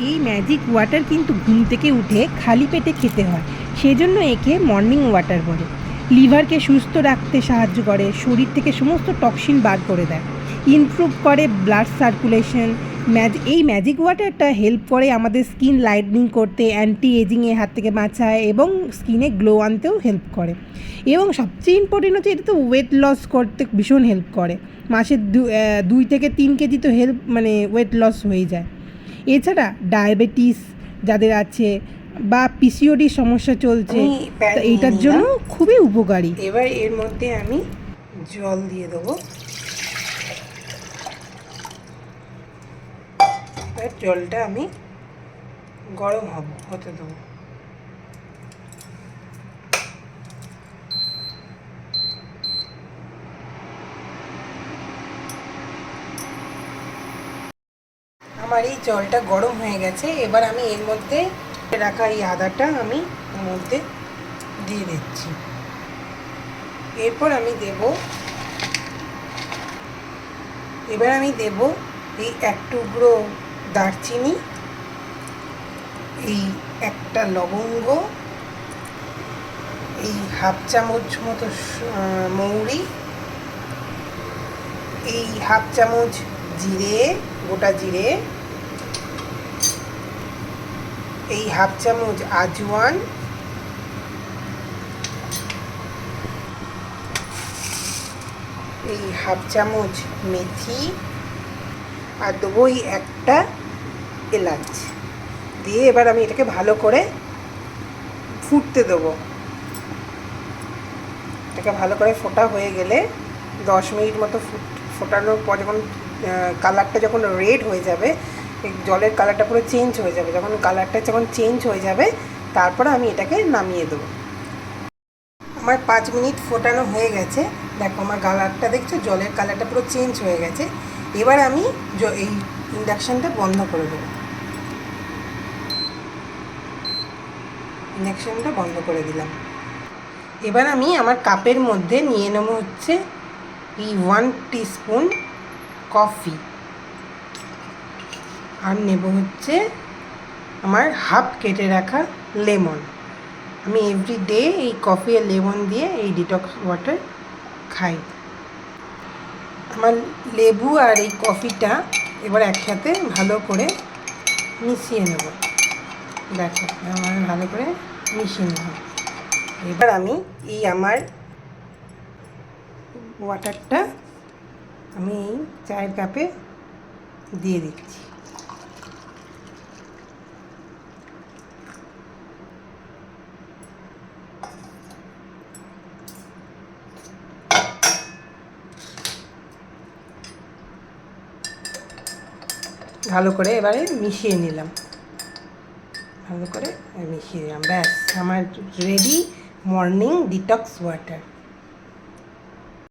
এই magic water কিন্তু ঘুম থেকে উঠে খালি পেটে খেতে হয়, সেজন্য একে মর্নিং ওয়াটার বলে। লিভারকে সুস্থ রাখতে সাহায্য করে, শরীর থেকে সমস্ত টক্সিন বার করে দেয়, ইমপ্রুভ করে ব্লাড সার্কুলেশন। এই ম্যাজিক ওয়াটারটা হেল্প করে আমাদের স্কিন লাইটনিং করতে, অ্যান্টি এজিংয়ের হাত থেকে বাঁচায় এবং স্কিনে গ্লো আনতেও হেল্প করে। এবং সবচেয়ে ইম্পর্টেন্ট হচ্ছে এটা তো ওয়েট লস করতে ভীষণ হেল্প করে। মাসে 2 থেকে 3 কেজি তো ওয়েট লস হয়ে যায়। এছাড়া ডায়াবেটিস যাদের আছে বা পিসিওডি সমস্যা চলছে, এইটার জন্য খুবই উপকারী। এবার এর মধ্যে আমি জল দিয়ে দেবো। এবার জলটা আমি গরম হতে দেবো। আমার এই জলটা গরম হয়ে গেছে। এবার আমি এর মধ্যে রাখা এই আদাটা আমি এর মধ্যে দিয়ে দিচ্ছি। এরপর আমি দেব এই 1 টুকরো দারচিনি, এই একটা লবঙ্গ, এই 1/2 চামচ মতো মৌরি, এই 1/2 চামচ জিরে, গোটা জিরে, এই 1/2 চামচ আজওয়ান, এই 1/2 চামচ মেথি, আর দেবো এই একটা এলাচ দিয়ে এবার আমি এটাকে ভালো করে ফুটতে দেবো। এটাকে ভালো করে ফোটা হয়ে গেলে 10 মিনিট মতো ফোটানোর পর যখন কালারটা যখন রেড হয়ে যাবে, জলের কালারটা পুরো চেঞ্জ হয়ে যাবে, যখন কালারটা চেঞ্জ হয়ে যাবে তারপরে আমি এটাকে নামিয়ে দেবো। আমার 5 মিনিট ফোটানো হয়ে গেছে। দেখো আমার কালারটা দেখছো, জলের কালারটা পুরো চেঞ্জ হয়ে গেছে। এবার আমি এই ইন্ডাকশানটা বন্ধ করে দেবো। ইন্ডাকশানটা বন্ধ করে দিলাম। এবার আমি আমার কাপের মধ্যে নিয়ে নেব হচ্ছে এই 1 টিস্পুন কফি, আর নেব হচ্ছে আমার হাফ কেটে রাখা লেমন। আমি এভরিডে এই কফি আর লেমন দিয়ে এই ডিটক্স ওয়াটার খাই। আমার লেবু আর এই কফিটা এবার একসাথে ভালো করে মিশিয়ে নেব। দেখো আমার ভালো করে মিশিয়ে নেব। এবার আমি এই আমার ওয়াটারটা আমি এই চায়ের কাপে দিয়ে দিচ্ছি। ভালো করে এবারে মিশিয়ে নিলাম, ব্যাস আমার রেডি মর্নিং ডিটক্স ওয়াটার।